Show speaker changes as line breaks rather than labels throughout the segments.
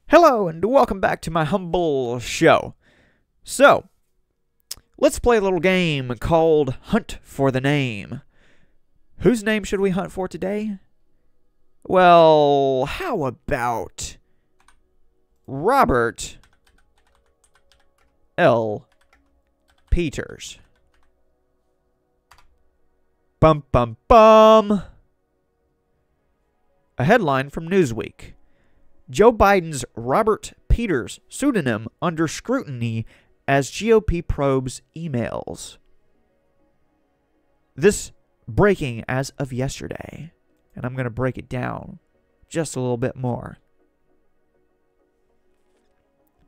Hello and welcome back to my humble show. So, let's play a little game called Hunt for the Name. Whose name should we hunt for today? Well, how about Robert L. Peters? Bum bum bum. A headline from Newsweek. Joe Biden's Robert Peters pseudonym under scrutiny as GOP probes emails. This breaking as of yesterday, and I'm going to break it down just a little bit more.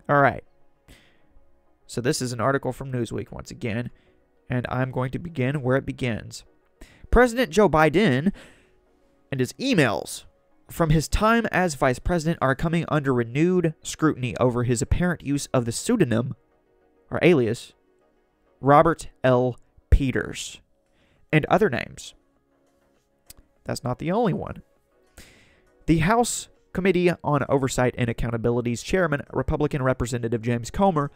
All right. So this is an article from Newsweek once again, and I'm going to begin where it begins. President Joe Biden and his emails from his time as vice president are coming under renewed scrutiny over his apparent use of the pseudonym, or alias, Robert L. Peters, and other names. That's not the only one. The House Committee on Oversight and Accountability's chairman, Republican Representative James Comer,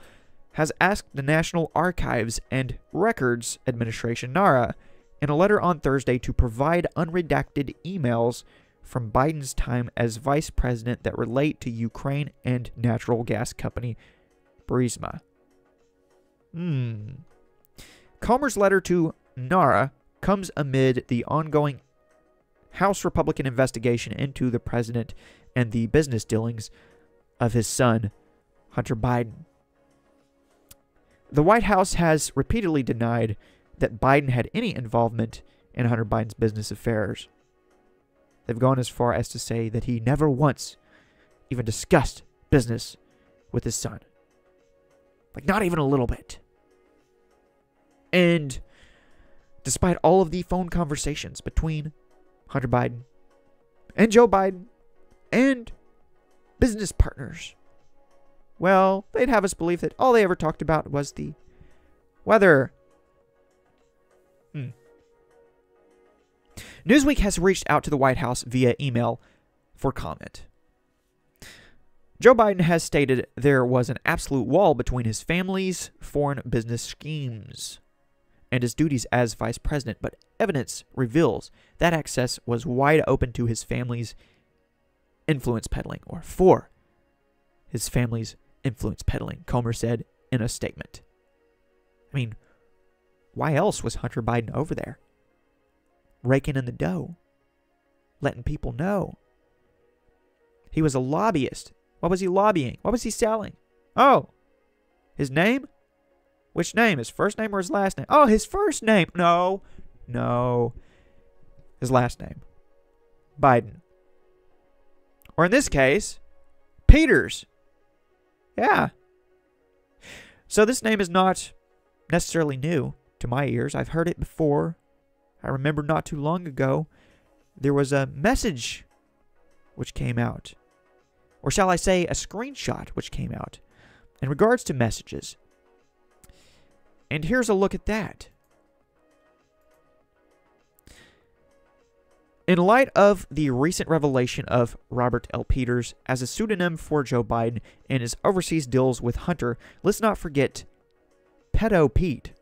has asked the National Archives and Records Administration, NARA, in a letter on Thursday to provide unredacted emails from Biden's time as vice president that relate to Ukraine and natural gas company Burisma. Comer's letter to NARA comes amid the ongoing House Republican investigation into the president and the business dealings of his son, Hunter Biden. The White House has repeatedly denied that Biden had any involvement in Hunter Biden's business affairs. They've gone as far as to say that he never once even discussed business with his son. Like, not even a little bit. And despite all of the phone conversations between Hunter Biden and Joe Biden and business partners, well, they'd have us believe that all they ever talked about was the weather. Newsweek has reached out to the White House via email for comment. Joe Biden has stated there was an absolute wall between his family's foreign business schemes and his duties as vice president, but evidence reveals that access was wide open to his family's influence peddling, or for his family's influence peddling, Comer said in a statement. I mean, why else was Hunter Biden over there? Raking in the dough, letting people know. He was a lobbyist. What was he lobbying? What was he selling? Oh, his name? Which name? His first name or his last name? Oh, his first name. No. His last name. Biden. Or in this case, Peters. Yeah. So this name is not necessarily new to my ears. I've heard it before. I remember not too long ago, there was a message which came out. Or shall I say, a screenshot which came out in regards to messages. And here's a look at that. In light of the recent revelation of Robert L. Peters as a pseudonym for Joe Biden and his overseas deals with Hunter, let's not forget Pedo Pete,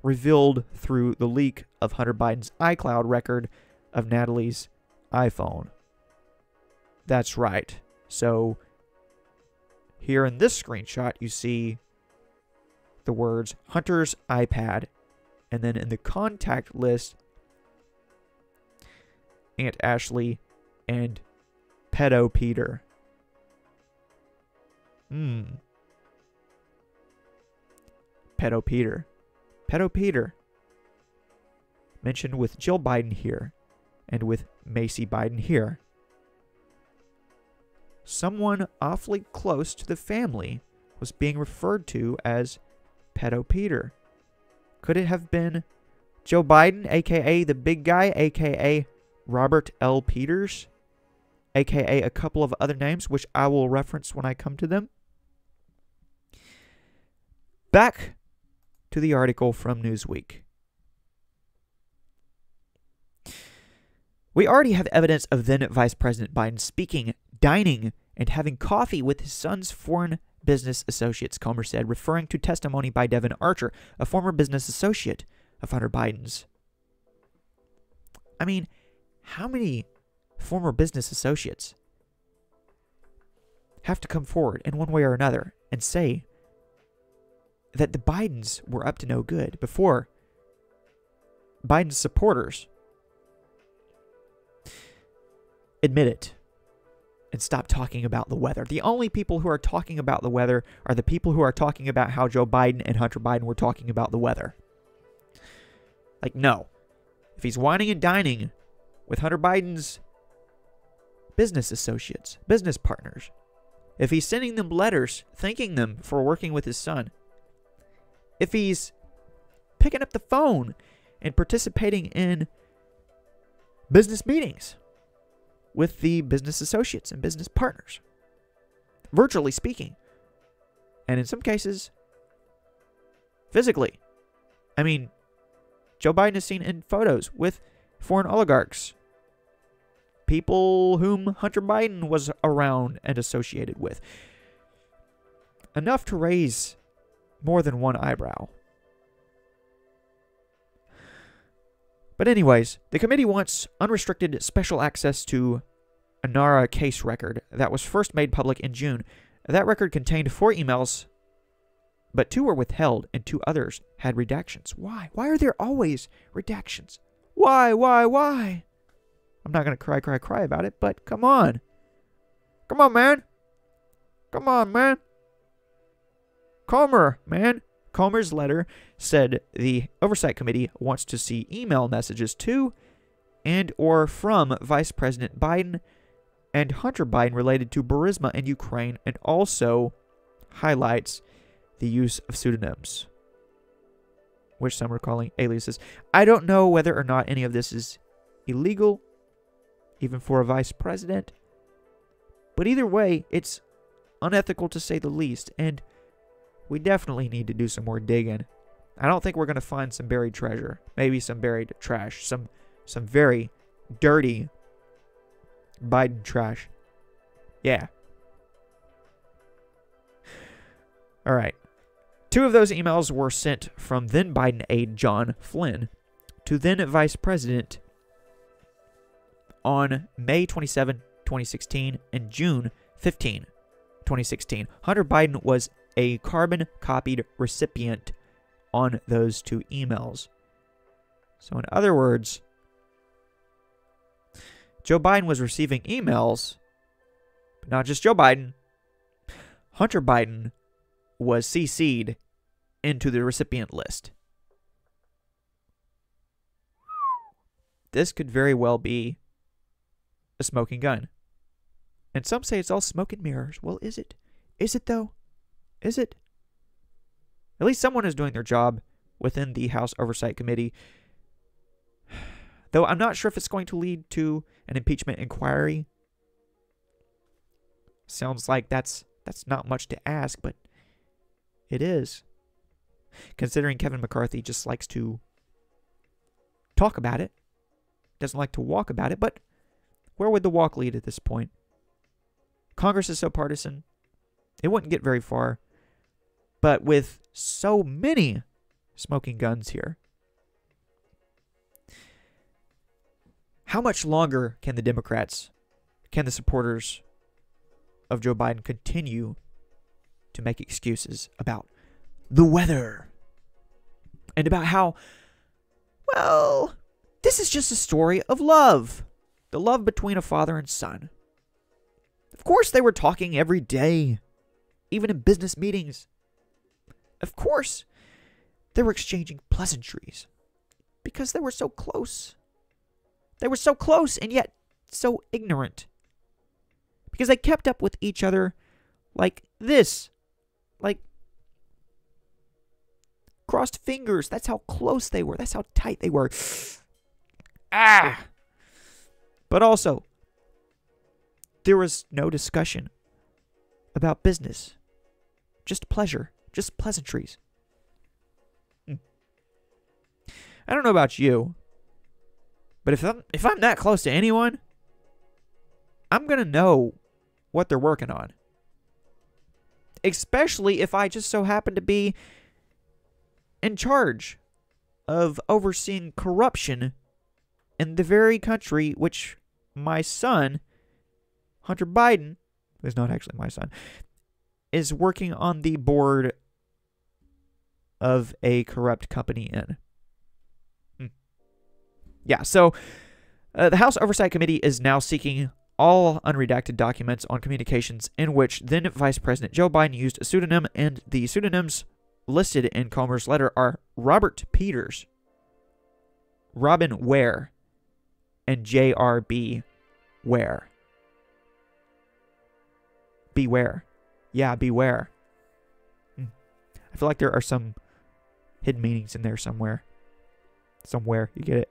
revealed through the leak of Hunter Biden's iCloud record of Natalie's iPhone. That's right. So, here in this screenshot, you see the words Hunter's iPad, and then in the contact list, Aunt Ashley and Pedo Peter. Pedo Peter. Pedo Peter, mentioned with Jill Biden here, and with Macy Biden here. Someone awfully close to the family was being referred to as Pedo Peter. Could it have been Joe Biden, a.k.a. the big guy, a.k.a. Robert L. Peters, a.k.a. a couple of other names, which I will reference when I come to them? Back to the article from Newsweek. We already have evidence of then Vice President Biden dining and having coffee with his son's foreign business associates, Comer said, referring to testimony by Devin Archer, a former business associate of Hunter Biden's. I mean, how many former business associates have to come forward in one way or another and say that the Bidens were up to no good before Biden's supporters admit it and stop talking about the weather? The only people who are talking about the weather are the people who are talking about how Joe Biden and Hunter Biden were talking about the weather. Like, no. If he's whining and dining with Hunter Biden's business associates, business partners, if he's sending them letters thanking them for working with his son, if he's picking up the phone and participating in business meetings with the business associates and business partners, virtually speaking, and in some cases, physically. I mean, Joe Biden is seen in photos with foreign oligarchs, people whom Hunter Biden was around and associated with. Enough to raise more than one eyebrow. But anyways, the committee wants unrestricted special access to a NARA case record that was first made public in June. That record contained 4 emails, but 2 were withheld and 2 others had redactions. Why? Why are there always redactions? Why? I'm not going to cry about it, but come on. Come on, man. Come on, man. Comer, man. Comer's letter said the Oversight Committee wants to see email messages to and or from Vice President Biden and Hunter Biden related to Burisma and Ukraine, and also highlights the use of pseudonyms, which some are calling aliases. I don't know whether or not any of this is illegal, even for a vice president, but either way, it's unethical to say the least, and we definitely need to do some more digging. I don't think we're going to find some buried treasure. Maybe some buried trash. Some very dirty Biden trash. Yeah. All right. 2 of those emails were sent from then Biden aide John Flynn to then Vice President on May 27, 2016 and June 15, 2016. Hunter Biden was a carbon-copied recipient on those 2 emails. So in other words, Joe Biden was receiving emails, but not just Joe Biden. Hunter Biden was CC'd into the recipient list. This could very well be a smoking gun. And some say it's all smoke and mirrors. Well, is it? Is it though? Is it? At least someone is doing their job within the House Oversight Committee. Though I'm not sure if it's going to lead to an impeachment inquiry. Sounds like that's not much to ask, but it is. Considering Kevin McCarthy just likes to talk about it. Doesn't like to walk about it, but where would the walk lead at this point? Congress is so partisan, it wouldn't get very far. But with so many smoking guns here, how much longer can the Democrats, can the supporters of Joe Biden continue to make excuses about the weather and about how, well, this is just a story of love, the love between a father and son? Of course they were talking every day, even in business meetings. Of course, they were exchanging pleasantries because they were so close. They were so close and yet so ignorant because they kept up with each other like this, like crossed fingers. That's how close they were. That's how tight they were. But also, there was no discussion about business, just pleasure. Just pleasantries. I don't know about you, but if I'm that close to anyone, I'm going to know what they're working on. Especially if I just so happen to be in charge of overseeing corruption in the very country which my son, Hunter Biden, who is not actually my son, is working on the board of a corrupt company in. Yeah, so the House Oversight Committee is now seeking all unredacted documents on communications in which then Vice President Joe Biden used a pseudonym, and the pseudonyms listed in Comer's letter are Robert Peters, Robin Ware, and J.R.B. Ware. Beware. Yeah, beware. I feel like there are some hidden meanings in there somewhere. Somewhere, you get it.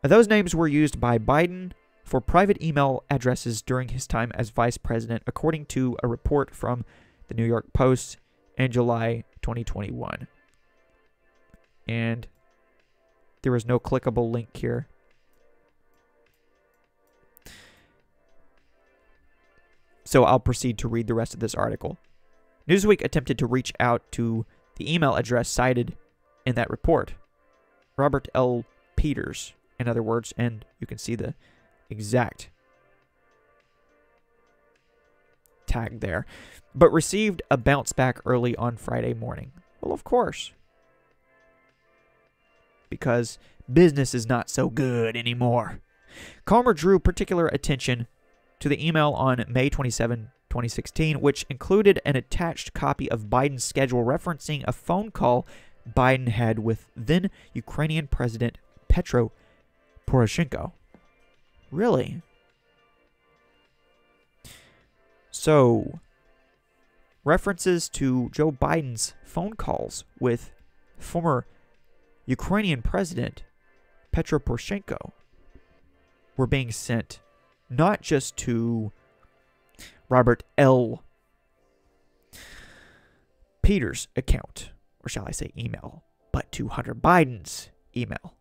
Those names were used by Biden for private email addresses during his time as vice president, according to a report from the New York Post in July 2021. And there is no clickable link here. So I'll proceed to read the rest of this article. Newsweek attempted to reach out to the email address cited in that report, Robert L. Peters, in other words, and you can see the exact tag there, but received a bounce back early on Friday morning. Well, of course, because business is not so good anymore. Comer drew particular attention to the email on May 27, 2016, which included an attached copy of Biden's schedule referencing a phone call Biden had with then Ukrainian President Petro Poroshenko. Really? So, references to Joe Biden's phone calls with former Ukrainian President Petro Poroshenko were being sent not just to Robert L. Peters' account, or shall I say email, but to Hunter Biden's email.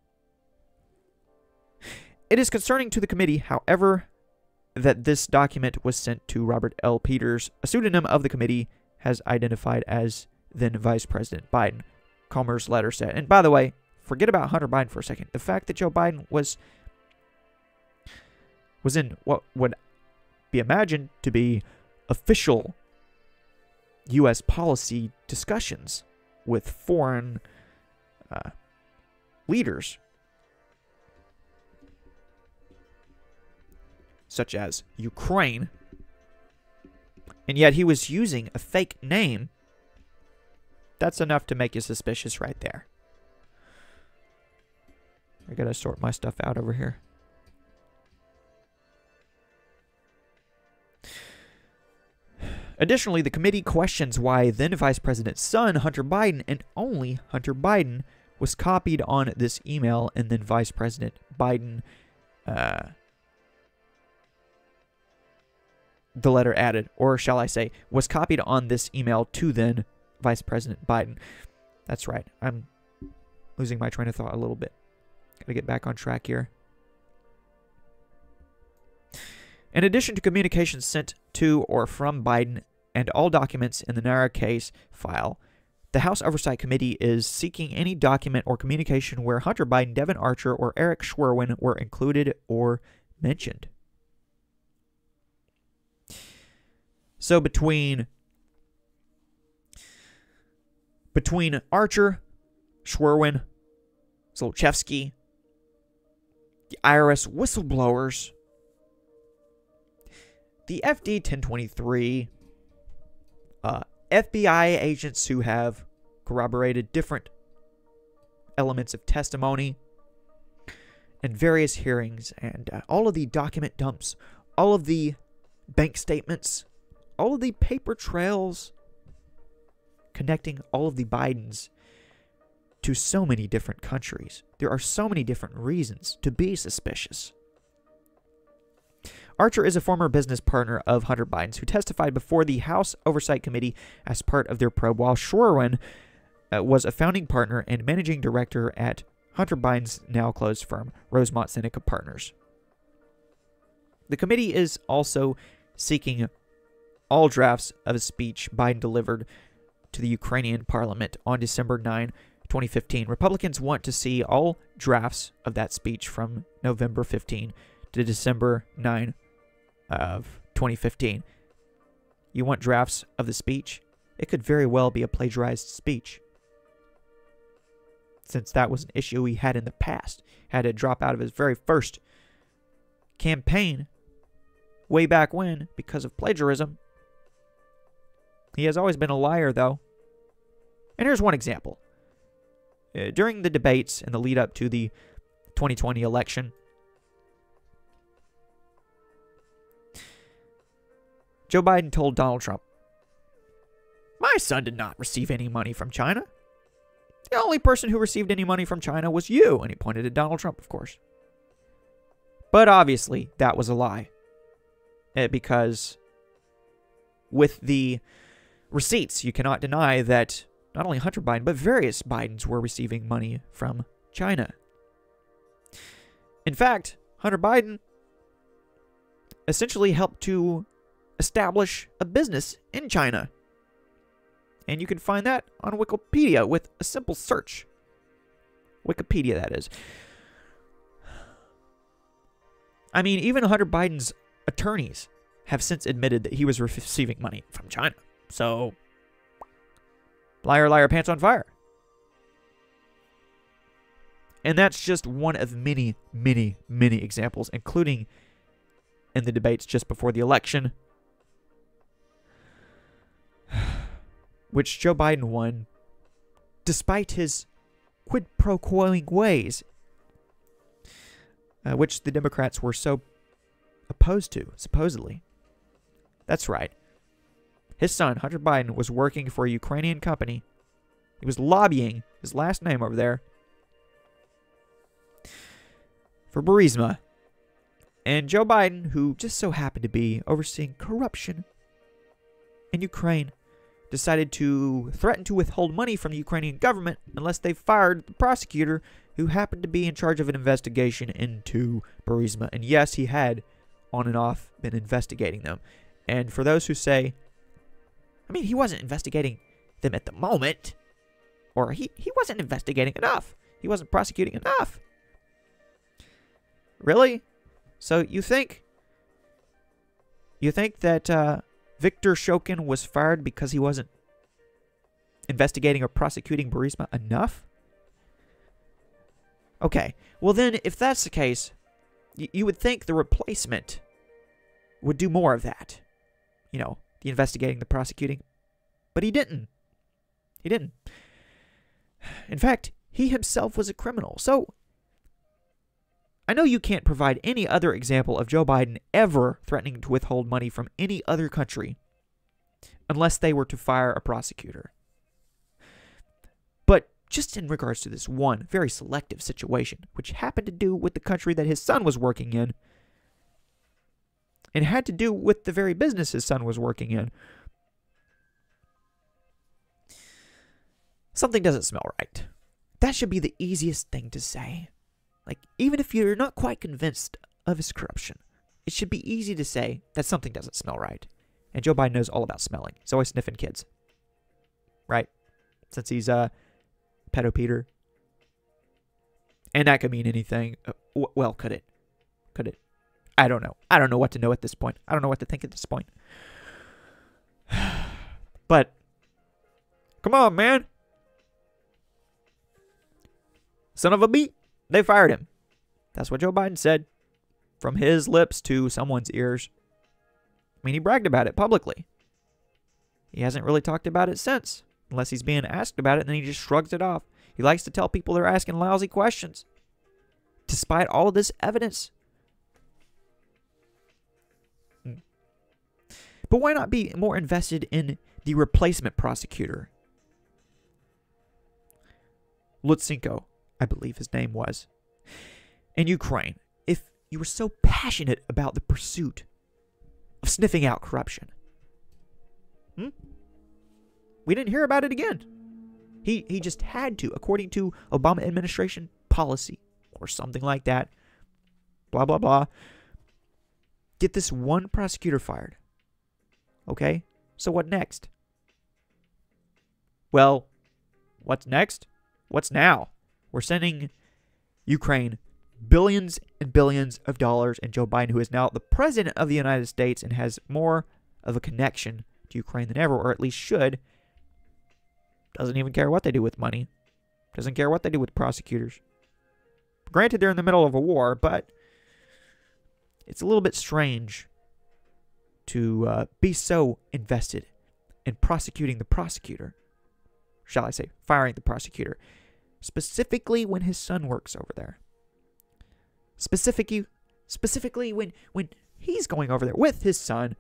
It is concerning to the committee, however, that this document was sent to Robert L. Peters, a pseudonym of the committee has identified as then Vice President Biden, Comer's letter said. And by the way, forget about Hunter Biden for a second. The fact that Joe Biden was in what would be imagined to be official U.S. policy discussions with foreign leaders, such as Ukraine, and yet he was using a fake name, that's enough to make you suspicious right there. I gotta sort my stuff out over here. Additionally, the committee questions why then Vice President's son, Hunter Biden, and only Hunter Biden, was copied on this email, and then Vice President Biden, the letter added, or shall I say, was copied on this email to then Vice President Biden. That's right. I'm losing my train of thought a little bit. Gotta get back on track here. In addition to communications sent to or from Biden and all documents in the Naira case file, the House Oversight Committee is seeking any document or communication where Hunter Biden, Devin Archer, or Eric Schwerwin were included or mentioned. So between Archer, Schwerwin, Zlochevsky, the IRS whistleblowers, the FD 1023, FBI agents who have corroborated different elements of testimony in various hearings, and all of the document dumps, all of the bank statements, all of the paper trails connecting all of the Bidens to so many different countries. There are so many different reasons to be suspicious. Archer is a former business partner of Hunter Biden's who testified before the House Oversight Committee as part of their probe, while Schwerwin was a founding partner and managing director at Hunter Biden's now-closed firm, Rosemont Seneca Partners. The committee is also seeking all drafts of a speech Biden delivered to the Ukrainian parliament on December 9, 2015. Republicans want to see all drafts of that speech from November 15 to December 9 of 2015. You want drafts of the speech? It could very well be a plagiarized speech, since that was an issue he had in the past. Had to drop out of his very first campaign way back when because of plagiarism. He has always been a liar, though. And here's one example. During the debates in the lead up to the 2020 election, Joe Biden told Donald Trump, "My son did not receive any money from China. The only person who received any money from China was you." And he pointed at Donald Trump, of course. But obviously, that was a lie. Because with the receipts, you cannot deny that not only Hunter Biden, but various Bidens were receiving money from China. In fact, Hunter Biden essentially helped to establish a business in China. And you can find that on Wikipedia with a simple search. Wikipedia, that is. I mean, even Hunter Biden's attorneys have since admitted that he was receiving money from China. So, liar, liar, pants on fire. And that's just one of many, many, many examples, including in the debates just before the election, which Joe Biden won despite his quid pro quoing ways, which the Democrats were so opposed to, supposedly. That's right. His son, Hunter Biden, was working for a Ukrainian company. He was lobbying, his last name over there, for Burisma. And Joe Biden, who just so happened to be overseeing corruption in Ukraine, decided to threaten to withhold money from the Ukrainian government unless they fired the prosecutor who happened to be in charge of an investigation into Burisma. And yes, he had on and off been investigating them. And for those who say, I mean, he wasn't investigating them at the moment, or he wasn't investigating enough. He wasn't prosecuting enough. Really? So you think that Viktor Shokin was fired because he wasn't investigating or prosecuting Burisma enough? Okay, well then, if that's the case, you would think the replacement would do more of that. You know, the investigating, the prosecuting. But he didn't. He didn't. In fact, he himself was a criminal. So, I know you can't provide any other example of Joe Biden ever threatening to withhold money from any other country unless they were to fire a prosecutor. But just in regards to this one very selective situation, which happened to do with the country that his son was working in, and had to do with the very business his son was working in, something doesn't smell right. That should be the easiest thing to say. Like, even if you're not quite convinced of his corruption, it should be easy to say that something doesn't smell right. And Joe Biden knows all about smelling. He's always sniffing kids. Right? Since he's pedo Peter. And that could mean anything. Well, could it? Could it? I don't know. I don't know what to know at this point. I don't know what to think at this point. But, come on, man. Son of a beat. They fired him. That's what Joe Biden said. From his lips to someone's ears. I mean, he bragged about it publicly. He hasn't really talked about it since. Unless he's being asked about it, and then he just shrugs it off. He likes to tell people they're asking lousy questions. Despite all of this evidence. But why not be more invested in the replacement prosecutor? Lutsenko, I believe his name was, in Ukraine. If you were so passionate about the pursuit of sniffing out corruption. We didn't hear about it again. He just had to, according to Obama administration policy, or something like that, blah, blah, blah, get this one prosecutor fired. Okay? So what next? Well, what's next? What's now? We're sending Ukraine billions and billions of dollars, and Joe Biden, who is now the president of the United States and has more of a connection to Ukraine than ever, or at least should, doesn't even care what they do with money. Doesn't care what they do with prosecutors. Granted, they're in the middle of a war, but it's a little bit strange to be so invested in prosecuting the prosecutor. Shall I say, firing the prosecutor. Specifically when his son works over there. Specifically when he's going over there with his son,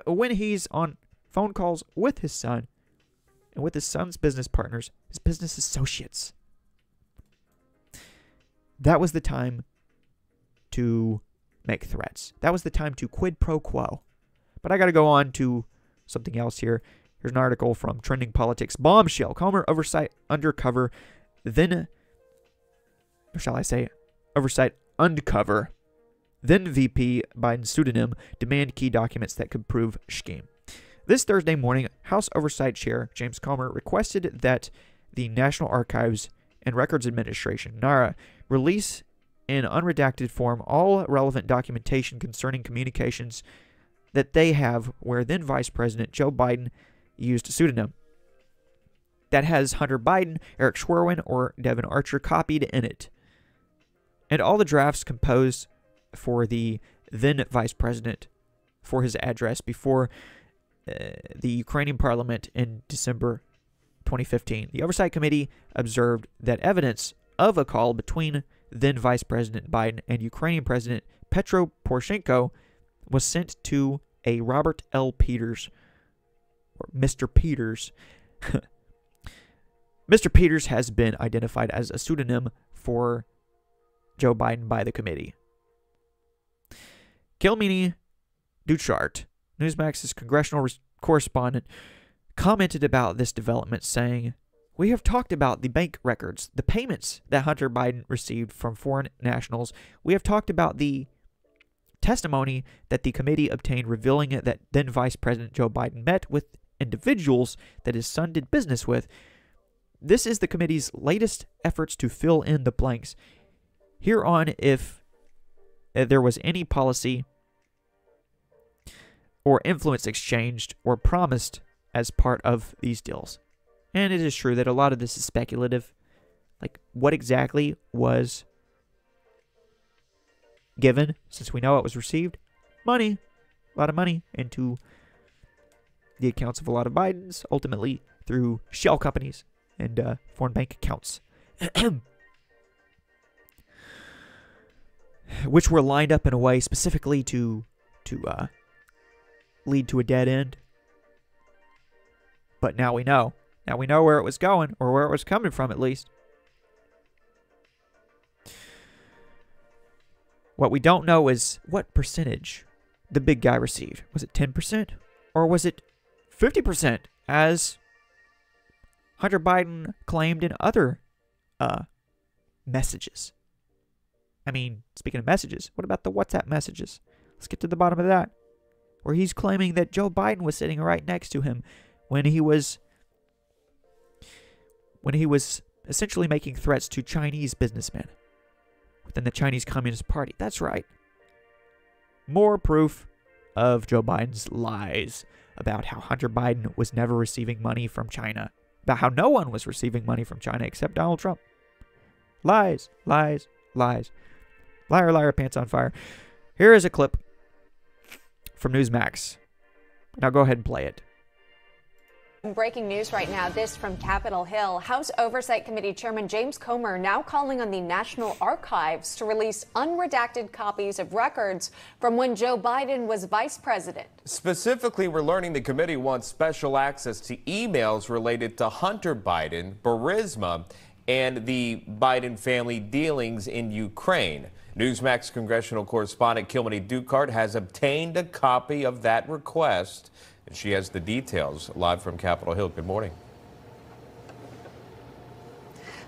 when he's on phone calls with his son, and with his son's business partners, his business associates. That was the time to make threats. That was the time to quid pro quo. But I got to go on to something else here. Here's an article from Trending Politics. Bombshell. Comer oversight undercover. Then, or shall I say, oversight uncover. Then VP Biden's pseudonym demand key documents that could prove scheme. This Thursday morning, House Oversight Chair James Comer requested that the National Archives and Records Administration, NARA, release in unredacted form all relevant documentation concerning communications that they have where then Vice President Joe Biden used a pseudonym that has Hunter Biden, Eric Schwerin, or Devin Archer copied in it. And all the drafts composed for the then Vice President for his address before the Ukrainian parliament in December 2015. The Oversight Committee observed that evidence of a call between then Vice President Biden and Ukrainian President Petro Poroshenko was sent to a Robert L. Peters, or Mr. Peters. Mr. Peters has been identified as a pseudonym for Joe Biden by the committee. Kilmini Duchart, Newsmax's congressional correspondent, commented about this development, saying, "We have talked about the bank records, the payments that Hunter Biden received from foreign nationals. We have talked about the testimony that the committee obtained revealing that then Vice President Joe Biden met with individuals that his son did business with. This is the committee's latest efforts to fill in the blanks. Hereon, if there was any policy or influence exchanged or promised as part of these deals." And it is true that a lot of this is speculative. Like, what exactly was given, since we know it was received? Money. A lot of money into the accounts of a lot of Bidens, ultimately through shell companies and foreign bank accounts. Which were lined up in a way specifically to lead to a dead end. But now we know. Now we know where it was going, or where it was coming from at least. What we don't know is what percentage the big guy received. Was it 10%? Or was it 50%, as Hunter Biden claimed in other messages? I mean, speaking of messages, what about the WhatsApp messages? Let's get to the bottom of that. Where he's claiming that Joe Biden was sitting right next to him when he was essentially making threats to Chinese businessmen within the Chinese Communist Party. That's right. More proof of Joe Biden's lies about how Hunter Biden was never receiving money from China. About how no one was receiving money from China except Donald Trump. Lies, lies, lies. Liar, liar, pants on fire. Here is a clip from Newsmax. Now go ahead and play it.
Breaking news right now, this from Capitol Hill. House Oversight Committee Chairman James Comer now calling on the National Archives to release unredacted copies of records from when Joe Biden was vice president.
Specifically, we're learning the committee wants special access to emails related to Hunter Biden, Burisma, and the Biden family dealings in Ukraine. Newsmax congressional correspondent Kilmini Duchart has obtained a copy of that request. And she has the details live from Capitol Hill. Good morning.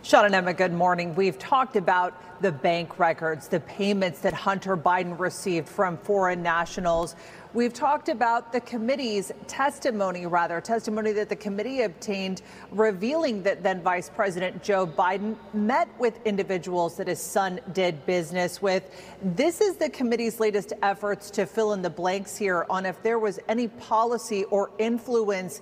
Sean and Emma, good morning. We've talked about the bank records, the payments that Hunter Biden received from foreign nationals. We've talked about the committee's testimony that the committee obtained revealing that then Vice President Joe Biden met with individuals that his son did business with. This is the committee's latest efforts to fill in the blanks here on if there was any policy or influence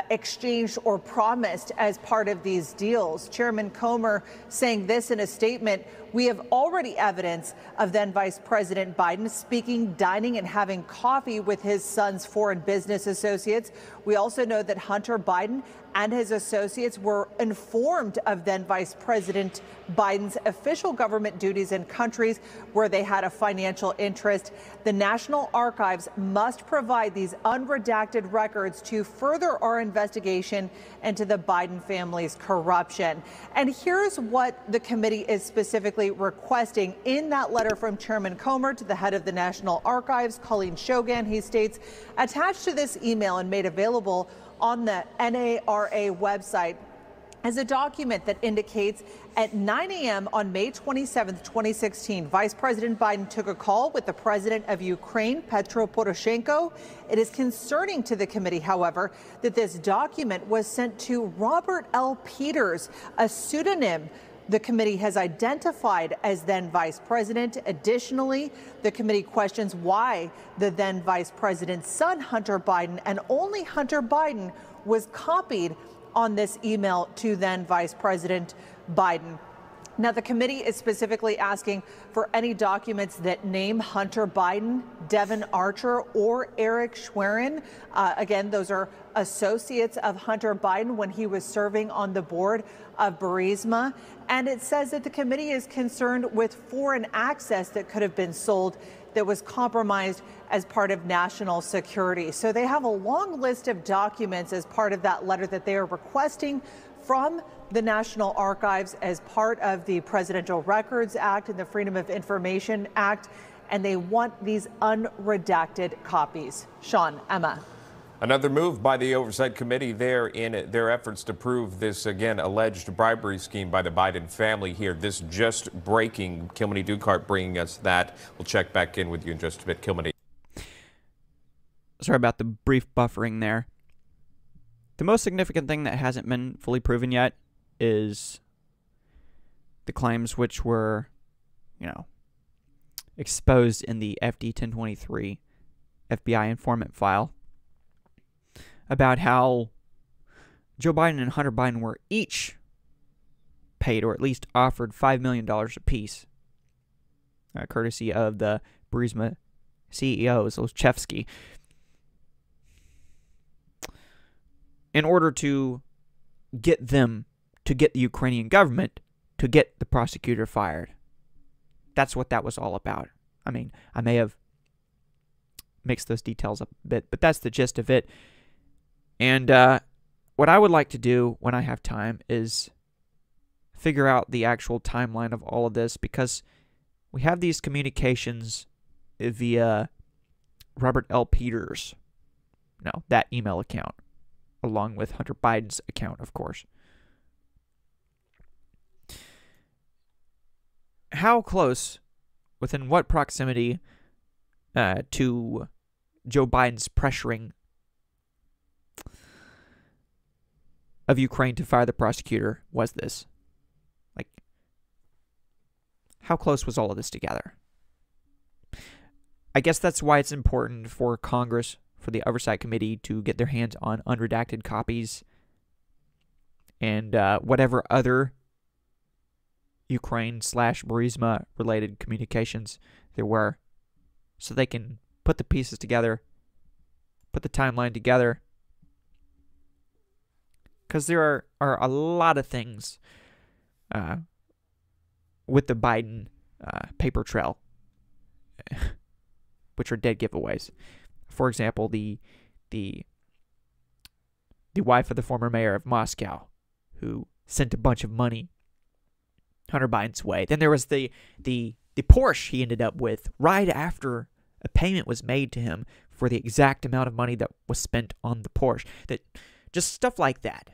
exchanged or promised as part of these deals. Chairman Comer saying this in a statement: "We have already evidence of then Vice President Biden speaking, dining, and having coffee with his son's foreign business associates. We also know that Hunter Biden and his associates were informed of then Vice President Biden's official government duties in countries where they had a financial interest. The National Archives must provide these unredacted records to further our investigation into the Biden family's corruption." And here's what the committee is specifically requesting in that letter from Chairman Comer to the head of the National Archives, Colleen Shogan. He states, attached to this email and made available on the NARA website as a document that indicates at 9 a.m. on May 27, 2016, Vice President Biden took a call with the president of Ukraine, Petro Poroshenko. It is concerning to the committee, however, that this document was sent to Robert L. Peters, a pseudonym the committee has identified as then vice president. Additionally, the committee questions why the then vice president's son, Hunter Biden, and only Hunter Biden, was copied on this email to then Vice President Biden. Now, the committee is specifically asking for any documents that name Hunter Biden, Devin Archer, or Eric Schwerin. Again, those are associates of Hunter Biden when he was serving on the board of Burisma. And it says that the committee is concerned with foreign access that could have been sold that was compromised as part of national security. So they have a long list of documents as part of that letter that they are requesting from the National Archives as part of the Presidential Records Act and the Freedom of Information Act, and they want these unredacted copies. Sean, Emma.
Another move by the Oversight Committee there in their efforts to prove this, again, alleged bribery scheme by the Biden family here. This just breaking. Kilmany Dukart bringing us that. We'll check back in with you in just a bit. Kilmany.
Sorry about the brief buffering there. The most significant thing that hasn't been fully proven yet is the claims which were, exposed in the FD 1023 FBI informant file about how Joe Biden and Hunter Biden were each paid, or at least offered, $5 million apiece, courtesy of the Burisma CEO, Zlochevsky, in order to get the Ukrainian government to get the prosecutor fired. That's what that was all about. I mean, I may have mixed those details up a bit, but that's the gist of it. And what I would like to do when I have time is figure out the actual timeline of all of this, because we have these communications via Robert L. Peters, that email account, along with Hunter Biden's account, of course. How close, within what proximity to Joe Biden's pressuring of Ukraine to fire the prosecutor was this? Like, how close was all of this together? I guess that's why it's important for Congress, for the Oversight Committee, to get their hands on unredacted copies and whatever other Ukraine/Burisma related communications there were, so they can put the pieces together, put the timeline together. Because there are a lot of things with the Biden paper trail, which are dead giveaways. For example, the wife of the former mayor of Moscow, who sent a bunch of money Hunter Biden's way. Then there was the Porsche he ended up with right after a payment was made to him for the exact amount of money that was spent on the Porsche. That just stuff like that.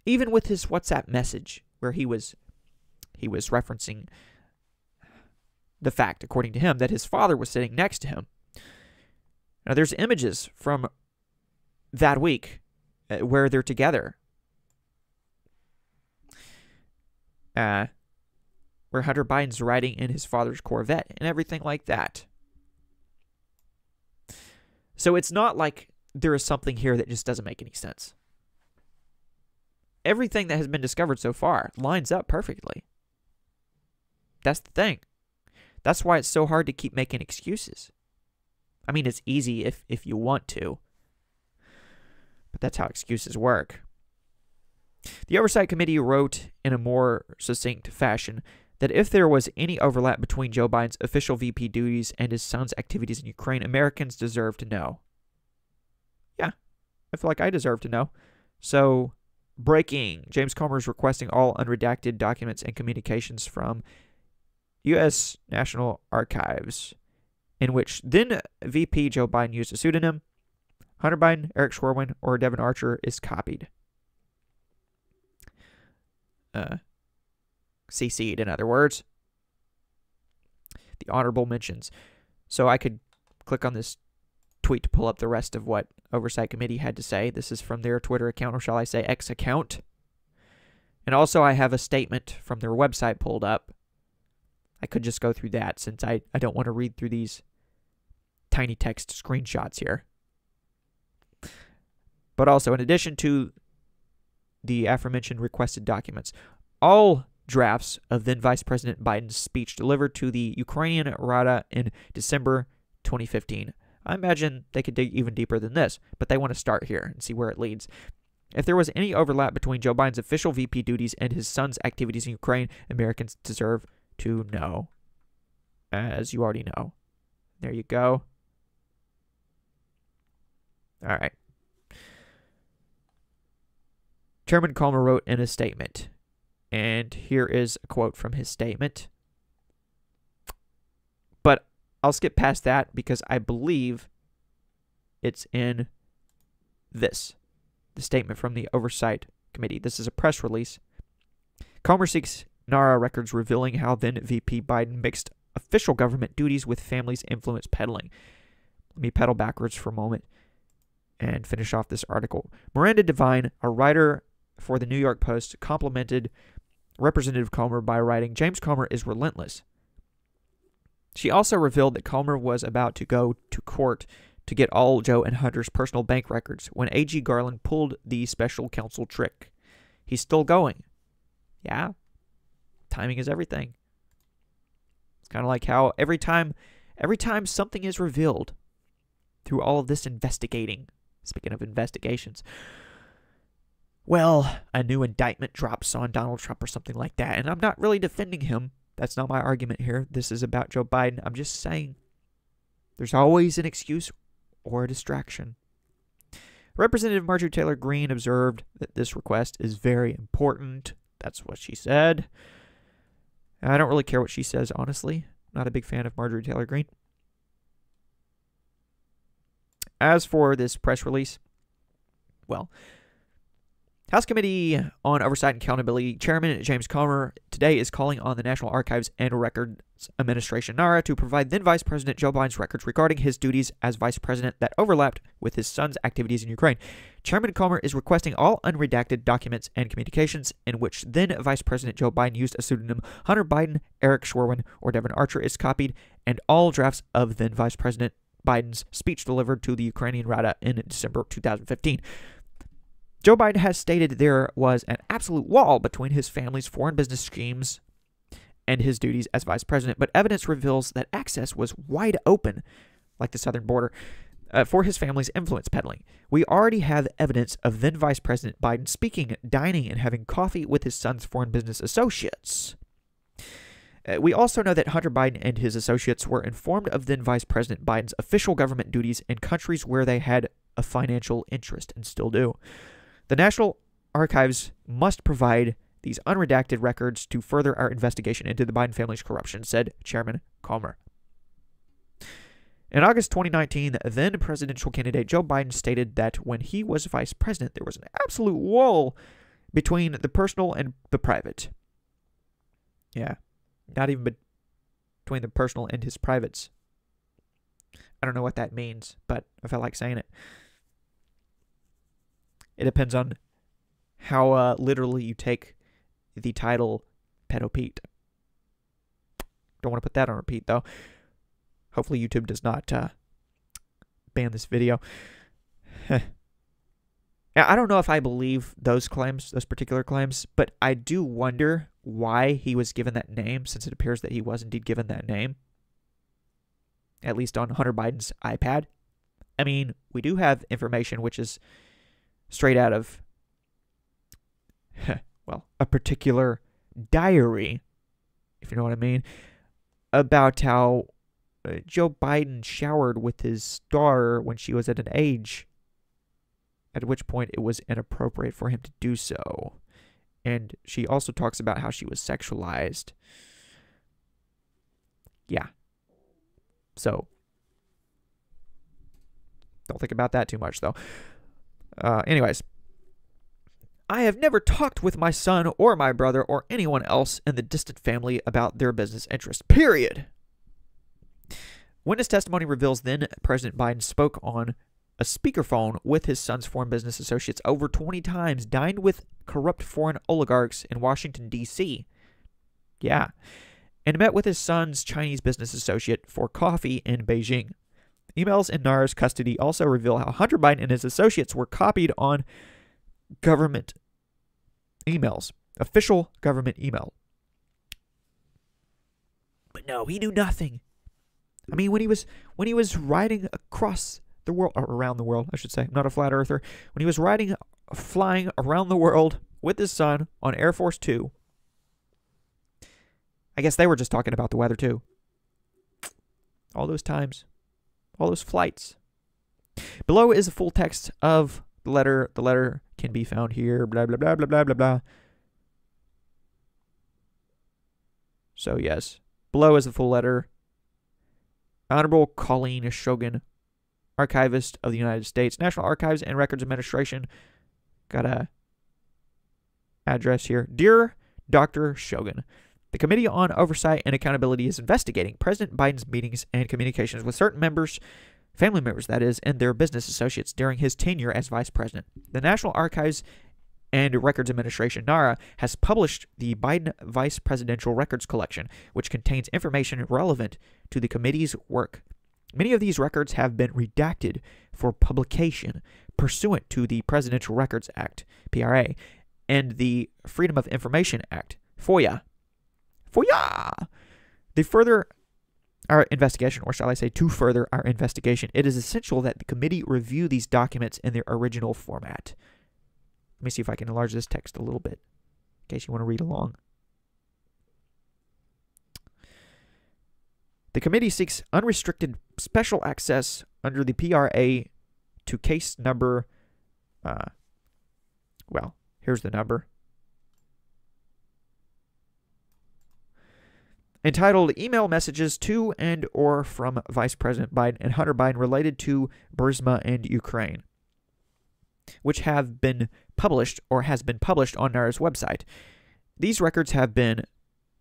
Even with his WhatsApp message, where he was referencing the fact, according to him, that his father was sitting next to him. Now, there's images from that week where they're together, where Hunter Biden's riding in his father's Corvette and everything like that. So it's not like there is something here that just doesn't make any sense. Everything that has been discovered so far lines up perfectly. That's the thing. That's why it's so hard to keep making excuses. I mean, it's easy if you want to, but that's how excuses work. The Oversight Committee wrote in a more succinct fashion that if there was any overlap between Joe Biden's official VP duties and his son's activities in Ukraine, Americans deserve to know. Yeah, I feel like I deserve to know. So, breaking. James Comer is requesting all unredacted documents and communications from U.S. National Archives, in which then VP Joe Biden used a pseudonym. Hunter Biden, Eric Schwerin, or Devin Archer is copied. CC'd, in other words. The honorable mentions. So I could click on this tweet to pull up the rest of what Oversight Committee had to say. This is from their Twitter account, or shall I say X account. And also I have a statement from their website pulled up. I could just go through that since I don't want to read through these tiny text screenshots here. But also, in addition to the aforementioned requested documents, all drafts of then Vice President Biden's speech delivered to the Ukrainian Rada in December 2015. I imagine they could dig even deeper than this, but they want to start here and see where it leads. If there was any overlap between Joe Biden's official VP duties and his son's activities in Ukraine, Americans deserve to know. As you already know. There you go. All right. Chairman Comer wrote in a statement, and here is a quote from his statement. But I'll skip past that because I believe it's in this, the statement from the Oversight Committee. This is a press release. Comer seeks NARA records revealing how then VP Biden mixed official government duties with family's influence peddling. Let me pedal backwards for a moment and finish off this article. Miranda Devine, a writer for the New York Post, complimented Representative Comer by writing, "James Comer is relentless." She also revealed that Comer was about to go to court to get all Joe and Hunter's personal bank records when A.G. Garland pulled the special counsel trick. He's still going. Yeah, timing is everything. It's kind of like how every time something is revealed through all of this investigating, speaking of investigations, well, a new indictment drops on Donald Trump or something like that. And I'm not really defending him. That's not my argument here. This is about Joe Biden. I'm just saying there's always an excuse or a distraction. Representative Marjorie Taylor Greene observed that this request is very important. That's what she said. I don't really care what she says, honestly. Not a big fan of Marjorie Taylor Greene. As for this press release, well, House Committee on Oversight and Accountability Chairman James Comer today is calling on the National Archives and Records Administration, NARA, to provide then Vice President Joe Biden's records regarding his duties as Vice President that overlapped with his son's activities in Ukraine. Chairman Comer is requesting all unredacted documents and communications in which then Vice President Joe Biden used a pseudonym. Hunter Biden, Eric Schwerin, or Devin Archer is copied, and all drafts of then Vice President Biden's speech delivered to the Ukrainian Rada in December 2015. Joe Biden has stated there was an absolute wall between his family's foreign business schemes and his duties as vice president, but evidence reveals that access was wide open, like the southern border, for his family's influence peddling. We already have evidence of then Vice President Biden speaking, dining, and having coffee with his son's foreign business associates. We also know that Hunter Biden and his associates were informed of then Vice President Biden's official government duties in countries where they had a financial interest and still do. The National Archives must provide these unredacted records to further our investigation into the Biden family's corruption, said Chairman Comer. In August 2019, then presidential candidate Joe Biden stated that when he was vice president, there was an absolute wall between the personal and the private. Yeah. Not even between the personal and his privates. I don't know what that means, but I felt like saying it. It depends on how literally you take the title Pedo Pete. Don't want to put that on repeat, though. Hopefully YouTube does not ban this video. I don't know if I believe those claims, those particular claims, but I do wonder why he was given that name, since it appears that he was indeed given that name, at least on Hunter Biden's iPad. I mean, we do have information which is straight out of, well, a particular diary, if you know what I mean, about how Joe Biden showered with his daughter when she was at an age at which point it was inappropriate for him to do so. And she also talks about how she was sexualized. Yeah. So, don't think about that too much, though. Anyways, I have never talked with my son or my brother or anyone else in the distant family about their business interests. Period. Witness testimony reveals then President Biden spoke on a speakerphone with his son's foreign business associates over 20 times, dined with corrupt foreign oligarchs in Washington, D.C. Yeah. And met with his son's Chinese business associate for coffee in Beijing. Emails in Nara's custody also reveal how Hunter Biden and his associates were copied on government emails, official government email. But no, he knew nothing. I mean, when he was riding across the world, or around the world, I should say, I'm not a flat earther. When he was flying around the world with his son on Air Force 2, I guess they were just talking about the weather too. All those times, all those flights. Below is the full text of the letter. The letter can be found here. Blah, blah, blah, blah, blah, blah, blah. So, yes. Below is the full letter. Honorable Colleen Shogun, Archivist of the United States, National Archives and Records Administration. Got a address here. Dear Dr. Shogun, the Committee on Oversight and Accountability is investigating President Biden's meetings and communications with certain members, family members that is, and their business associates during his tenure as vice president. The National Archives and Records Administration, NARA, has published the Biden Vice Presidential Records Collection, which contains information relevant to the committee's work. Many of these records have been redacted for publication pursuant to the Presidential Records Act, PRA, and the Freedom of Information Act, FOIA. FOIA! To further our investigation, or shall I say to further our investigation, it is essential that the committee review these documents in their original format. Let me see if I can enlarge this text a little bit, in case you want to read along. The committee seeks unrestricted special access under the PRA to case number, well, here's the number, entitled Email Messages to and or from Vice President Biden and Hunter Biden related to Burisma and Ukraine, which have been published or has been published on NARA's website. These records have been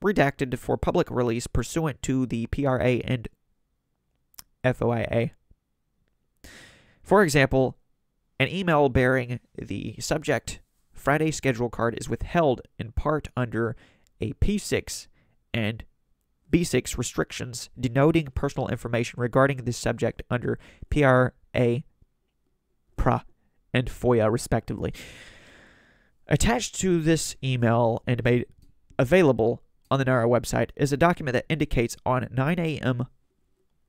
redacted for public release pursuant to the PRA and FOIA. For example, an email bearing the subject Friday schedule card is withheld in part under a P6 and B6 restrictions denoting personal information regarding the subject under PRA, PRA, and FOIA, respectively. Attached to this email and made available on the NARA website is a document that indicates on 9 a.m.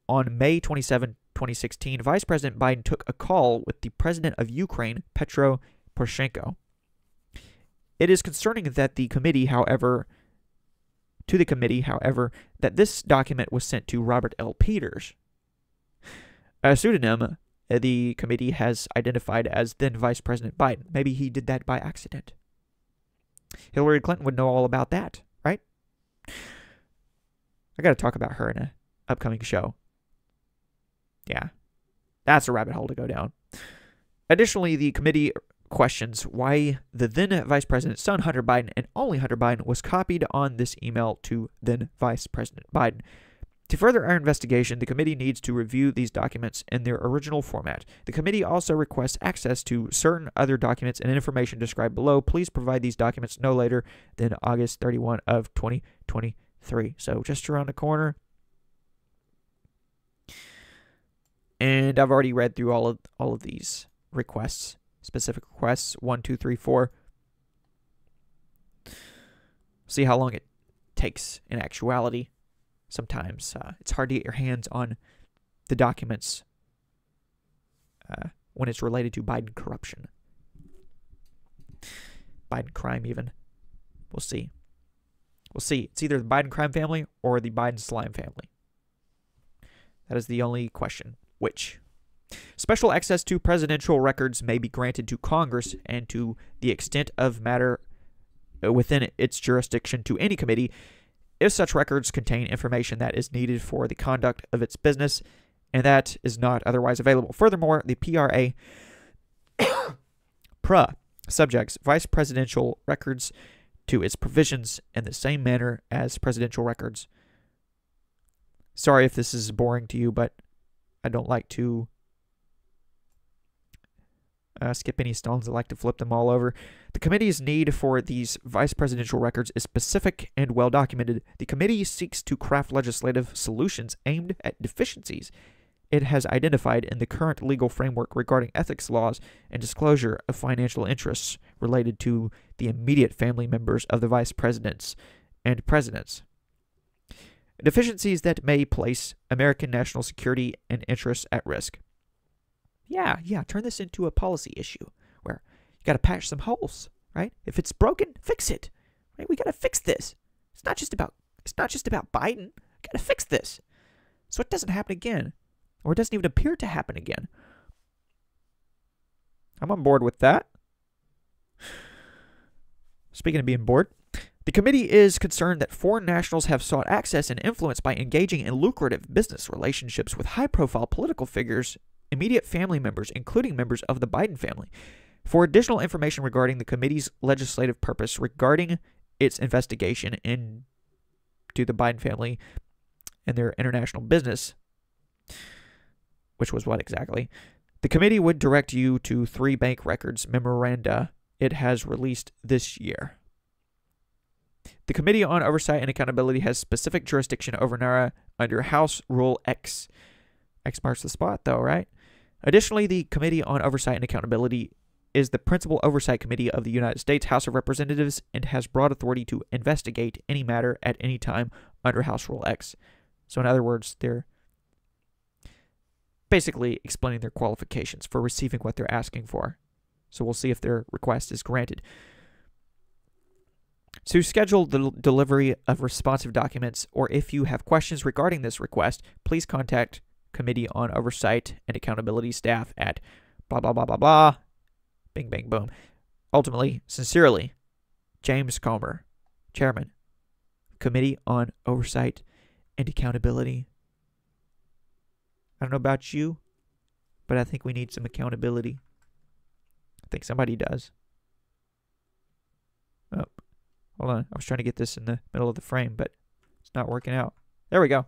on May 27, 2016, Vice President Biden took a call with the President of Ukraine, Petro Poroshenko. It is concerning that the committee, however, that this document was sent to Robert L. Peters, a pseudonym the committee has identified as then Vice President Biden. Maybe he did that by accident. Hillary Clinton would know all about that, right? I got to talk about her in an upcoming show. Yeah, that's a rabbit hole to go down. Additionally, the committee questions why the then Vice President's son, Hunter Biden, and only Hunter Biden, was copied on this email to then Vice President Biden. To further our investigation, the committee needs to review these documents in their original format. The committee also requests access to certain other documents and information described below. Please provide these documents no later than August 31 of 2023. So just around the corner. And I've already read through all of these requests, specific requests, 1, 2, 3, 4. See how long it takes in actuality. Sometimes it's hard to get your hands on the documents when it's related to Biden corruption. Biden crime even. We'll see. We'll see. It's either the Biden crime family or the Biden slime family. That is the only question. Which? Special access to presidential records may be granted to Congress and to the extent of matter within its jurisdiction to any committee if such records contain information that is needed for the conduct of its business and that is not otherwise available. Furthermore, the PRA subjects vice presidential records to its provisions in the same manner as presidential records. Sorry if this is boring to you, but I don't like to skip any stones. I like to flip them all over. The committee's need for these vice presidential records is specific and well documented. The committee seeks to craft legislative solutions aimed at deficiencies it has identified in the current legal framework regarding ethics laws and disclosure of financial interests related to the immediate family members of the vice presidents and presidents. Deficiencies that may place American national security and interests at risk. Yeah, turn this into a policy issue where you got to patch some holes, right? If it's broken, fix it. Right? We got to fix this. It's not just about Biden. We got to fix this so it doesn't happen again, or it doesn't even appear to happen again. I'm on board with that. Speaking of being bored, the committee is concerned that foreign nationals have sought access and influence by engaging in lucrative business relationships with high-profile political figures, immediate family members, including members of the Biden family. For additional information regarding the committee's legislative purpose regarding its investigation into the Biden family and their international business, which was what exactly, the committee would direct you to 3 bank records memoranda it has released this year. The Committee on Oversight and Accountability has specific jurisdiction over NARA under House Rule X. X marks the spot, though, right? Additionally, the Committee on Oversight and Accountability is the principal oversight committee of the United States House of Representatives and has broad authority to investigate any matter at any time under House Rule X. So in other words, they're basically explaining their qualifications for receiving what they're asking for. So we'll see if their request is granted. To schedule the delivery of responsive documents, or if you have questions regarding this request, please contact Committee on Oversight and Accountability staff at blah, blah, blah, blah, blah. Bing, bang, boom. Ultimately, sincerely, James Comer, Chairman, Committee on Oversight and Accountability. I don't know about you, but I think we need some accountability. I think somebody does. Oh, hold on. I was trying to get this in the middle of the frame, but it's not working out. There we go.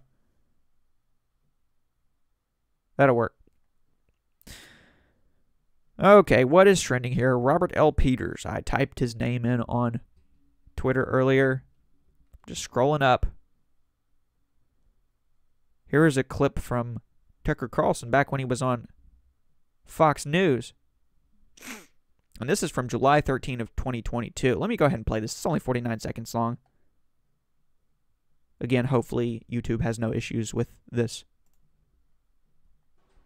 That'll work. Okay, what is trending here? Robert L. Peters. I typed his name in on Twitter earlier. Just scrolling up. Here is a clip from Tucker Carlson back when he was on Fox News. And this is from July 13 of 2022. Let me go ahead and play this. It's only 49 seconds long. Again, hopefully YouTube has no issues with this.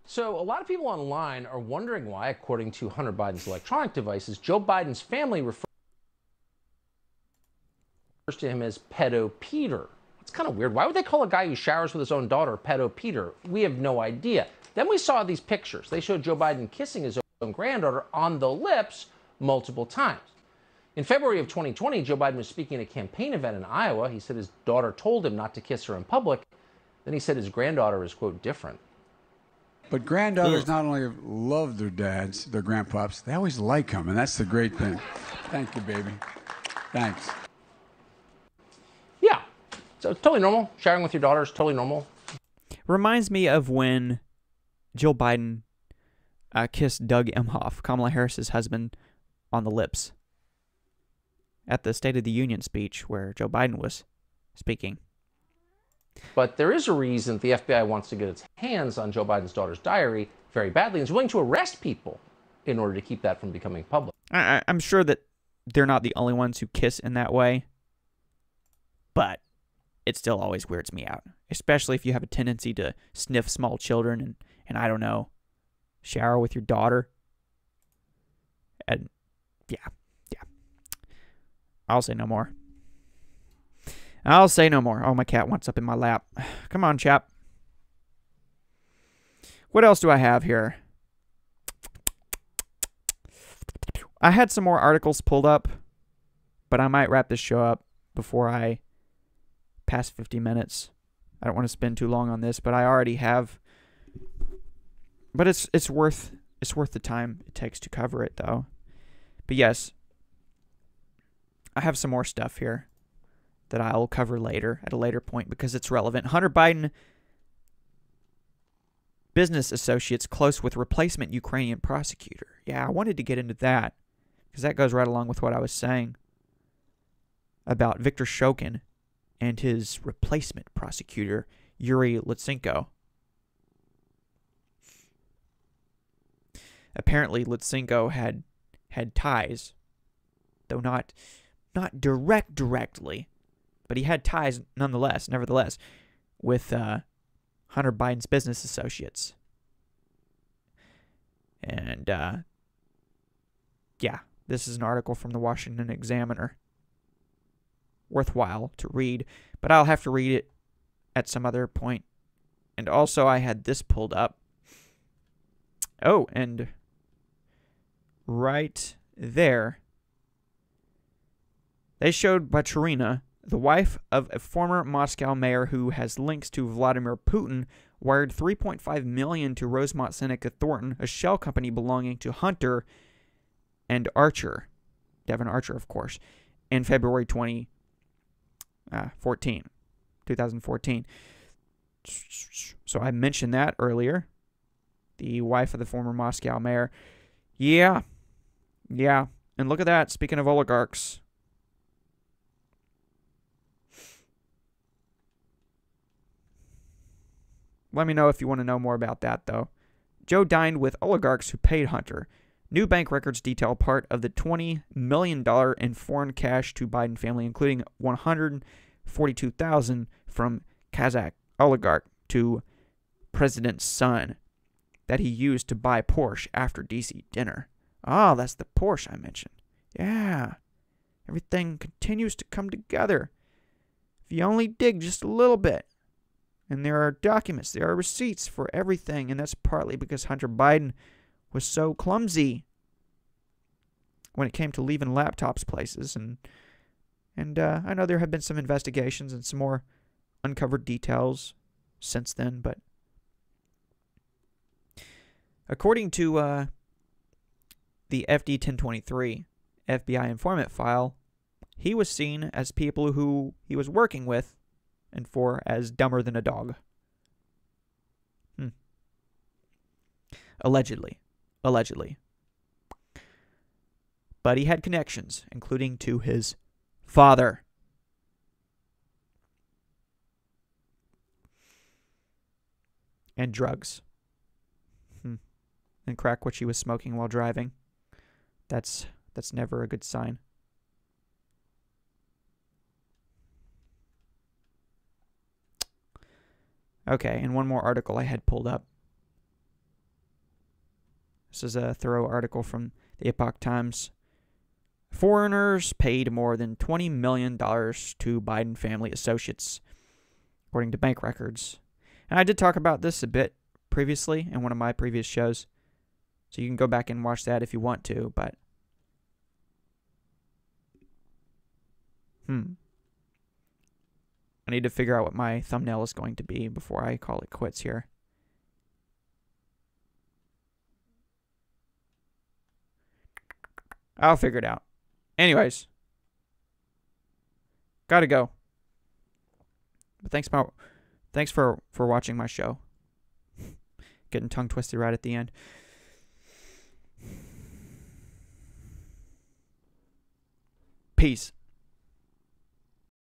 So a lot of people online are wondering why, according to Hunter Biden's electronic devices, Joe Biden's family refers to him as Pedo Peter. It's kind of weird. Why would they call a guy who showers with his own daughter Pedo Peter? We have no idea. Then we saw these pictures. They showed Joe Biden kissing his own granddaughter on the lips multiple times. In February of 2020, Joe Biden was speaking at a campaign event in Iowa. He said his daughter told him not to kiss her in public. Then he said his granddaughter is, quote, different.
But granddaughters not only love their dads, their grandpops, they always like them, and that's the great thing. Thank you, baby. Thanks.
Yeah, so totally normal. Sharing with your daughter is totally normal.
Reminds me of when Jill Biden kissed Doug Emhoff, Kamala Harris's husband, on the lips at the State of the Union speech where Joe Biden was speaking.
But there is a reason the FBI wants to get its hands on Joe Biden's daughter's diary very badly and is willing to arrest people in order to keep that from becoming public.
I'm sure that they're not the only ones who kiss in that way, but it still always weirds me out, especially if you have a tendency to sniff small children and I don't know, shower with your daughter. And yeah. I'll say no more. I'll say no more. Oh, my cat wants up in my lap. Come on, chap. What else do I have here? I had some more articles pulled up, but I might wrap this show up before I pass 50 minutes. I don't want to spend too long on this, but I already have. But it's worth the time it takes to cover it, though. But yes, I have some more stuff here that I'll cover later at a later point because it's relevant. Hunter Biden business associates close with replacement Ukrainian prosecutor. Yeah, I wanted to get into that because that goes right along with what I was saying about Viktor Shokin and his replacement prosecutor, Yuri Lutsenko. Apparently, Lutsenko had ties, though not directly, but he had ties nevertheless, with Hunter Biden's business associates. And, yeah, this is an article from the Washington Examiner. Worthwhile to read, but I'll have to read it at some other point. And also, I had this pulled up. Oh, and right there, they showed Baturina, the wife of a former Moscow mayor who has links to Vladimir Putin, wired $3.5 million to Rosemont Seneca Thornton, a shell company belonging to Hunter and Archer, Devin Archer, of course, in February 2014. So I mentioned that earlier. The wife of the former Moscow mayor. Yeah. And look at that. Speaking of oligarchs. Let me know if you want to know more about that, though. Joe dined with oligarchs who paid Hunter. New bank records detail part of the $20 million in foreign cash to Biden family, including $142,000 from Kazakh oligarch to president's son that he used to buy Porsche after D.C. dinner. Oh, that's the Porsche I mentioned. Yeah. Everything continues to come together. If you only dig just a little bit. And there are documents, there are receipts for everything, and that's partly because Hunter Biden was so clumsy when it came to leaving laptops places. And I know there have been some investigations and some more uncovered details since then, but according to the FD 1023 FBI informant file, he was seen as people who he was working with and for as dumber than a dog. Allegedly. But he had connections, including to his father. And drugs. And crack, which he was smoking while driving. That's never a good sign. Okay, and one more article I had pulled up. This is a thorough article from the Epoch Times. Foreigners paid more than $20 million to Biden family associates, according to bank records. And I did talk about this a bit previously in one of my previous shows, so you can go back and watch that if you want to, but I need to figure out what my thumbnail is going to be before I call it quits here. I'll figure it out. Anyways. Gotta go. But thanks for watching my show. Getting tongue twisted right at the end. Peace.